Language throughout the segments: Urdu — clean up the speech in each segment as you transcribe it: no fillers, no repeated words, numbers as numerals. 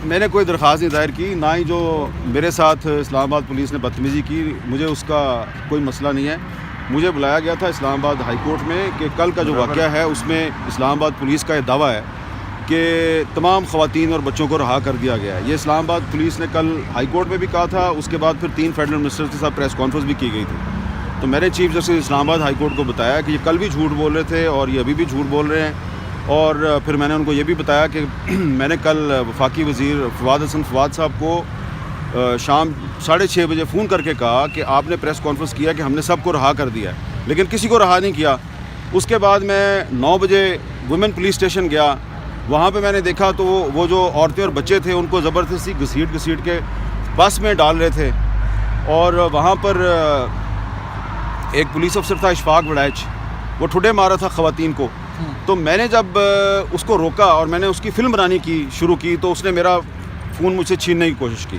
میں نے کوئی درخواست نہیں دائر کی، نہ ہی جو میرے ساتھ اسلام آباد پولیس نے بدتمیزی کی، مجھے اس کا کوئی مسئلہ نہیں ہے۔ مجھے بلایا گیا تھا اسلام آباد ہائی کورٹ میں کہ کل کا جو واقعہ ہے اس میں اسلام آباد پولیس کا یہ دعویٰ ہے کہ تمام خواتین اور بچوں کو رہا کر دیا گیا ہے۔ یہ اسلام آباد پولیس نے کل ہائی کورٹ میں بھی کہا تھا، اس کے بعد پھر 3 فیڈرل منسٹرز کے ساتھ پریس کانفرنس بھی کی گئی تھی۔ تو میں نے چیف جسٹس اسلام آباد ہائی کورٹ کو بتایا کہ یہ کل بھی جھوٹ بول رہے تھے اور یہ ابھی بھی جھوٹ بول رہے ہیں، اور پھر میں نے ان کو یہ بھی بتایا کہ میں نے کل وفاقی وزیر فواد حسن فواد صاحب کو شام 6:30 بجے فون کر کے کہا کہ آپ نے پریس کانفرنس کیا کہ ہم نے سب کو رہا کر دیا ہے، لیکن کسی کو رہا نہیں کیا۔ اس کے بعد میں 9 بجے ویمن پولیس اسٹیشن گیا، وہاں پہ میں نے دیکھا تو وہ جو عورتیں اور بچے تھے ان کو زبردستی گھسیٹ کے بس میں ڈال رہے تھے، اور وہاں پر ایک پولیس افسر تھا اشفاق وڑائچ، وہ ٹھڈے مارا تھا خواتین کو۔ تو میں نے جب اس کو روکا اور میں نے اس کی فلم بنانی کی شروع کی تو اس نے میرا فون مجھ سے چھیننے کی کوشش کی،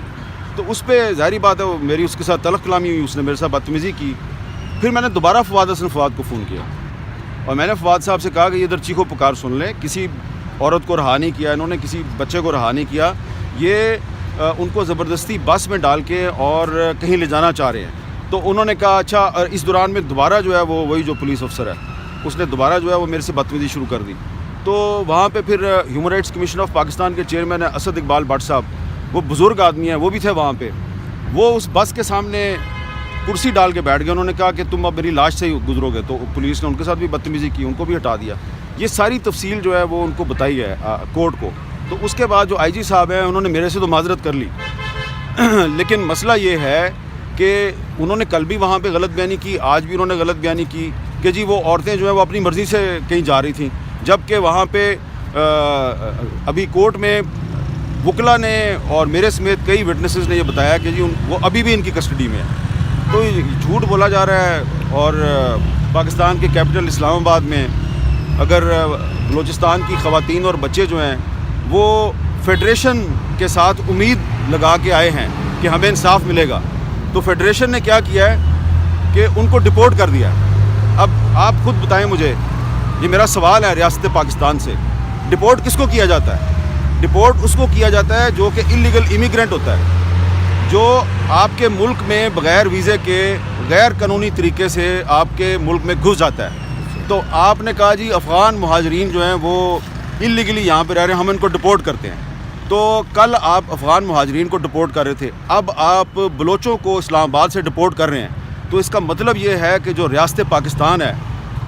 تو اس پہ ظاہری بات ہے میری اس کے ساتھ تلخ کلامی ہوئی، اس نے میرے ساتھ بدتمیزی کی۔ پھر میں نے دوبارہ فواد حسن فواد کو فون کیا اور میں نے فواد صاحب سے کہا کہ یہ ادھر چیخو پکار سن لیں، کسی عورت کو رہا نہیں کیا انہوں نے، کسی بچے کو رہا نہیں کیا، یہ ان کو زبردستی بس میں ڈال کے اور کہیں لے جانا چاہ رہے ہیں۔ تو انہوں نے کہا اچھا، اور اس دوران میں دوبارہ جو ہے وہی جو پولیس افسر ہے اس نے دوبارہ جو ہے وہ میرے سے بدتمیزی شروع کر دی۔ تو وہاں پہ پھر human rights commission of Pakistan کے چیئرمین اسد اقبال بٹ صاحب، وہ بزرگ آدمی ہیں، وہ بھی تھے وہاں پہ، وہ اس بس کے سامنے کرسی ڈال کے بیٹھ گئے۔ انہوں نے کہا کہ تم اب میری لاش سے ہی گزرو گے، تو پولیس نے ان کے ساتھ بھی بدتمیزی کی، ان کو بھی ہٹا دیا۔ یہ ساری تفصیل جو ہے وہ ان کو بتائی ہے کورٹ کو۔ تو اس کے بعد جو آئی جی صاحب ہیں انہوں نے میرے سے تو معذرت کر لی، لیکن مسئلہ یہ ہے کہ انہوں نے کل بھی وہاں پہ غلط بیانی کی، آج بھی انہوں نے غلط بیانی کی کہ جی وہ عورتیں جو ہیں وہ اپنی مرضی سے کہیں جا رہی تھیں، جبکہ وہاں پہ ابھی کورٹ میں وکلا نے اور میرے سمیت کئی وٹنسز نے یہ بتایا کہ جی وہ ابھی بھی ان کی کسٹڈی میں ہے۔ تو یہ جھوٹ بولا جا رہا ہے، اور پاکستان کے کیپٹل اسلام آباد میں اگر بلوچستان کی خواتین اور بچے جو ہیں وہ فیڈریشن کے ساتھ امید لگا کے آئے ہیں کہ ہمیں انصاف ملے گا، تو فیڈریشن نے کیا کیا ہے کہ ان کو ڈپورٹ کر دیا ہے۔ اب آپ خود بتائیں مجھے، یہ میرا سوال ہے ریاست پاکستان سے، ڈپورٹ کس کو کیا جاتا ہے؟ ڈپورٹ اس کو کیا جاتا ہے جو کہ انلیگل امیگرینٹ ہوتا ہے، جو آپ کے ملک میں بغیر ویزے کے غیر قانونی طریقے سے آپ کے ملک میں گھس جاتا ہے۔ تو آپ نے کہا جی افغان مہاجرین جو ہیں وہ انلیگلی یہاں پہ رہ رہے ہیں، ہم ان کو ڈپورٹ کرتے ہیں۔ تو کل آپ افغان مہاجرین کو ڈپورٹ کر رہے تھے، اب آپ بلوچوں کو اسلام آباد سے ڈپورٹ کر رہے ہیں، تو اس کا مطلب یہ ہے کہ جو ریاست پاکستان ہے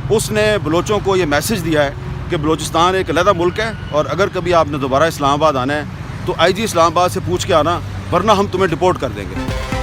اس نے بلوچوں کو یہ میسج دیا ہے کہ بلوچستان ایک علیحدہ ملک ہے، اور اگر کبھی آپ نے دوبارہ اسلام آباد آنا ہے تو آئی جی اسلام آباد سے پوچھ کے آنا، ورنہ ہم تمہیں ڈپورٹ کر دیں گے۔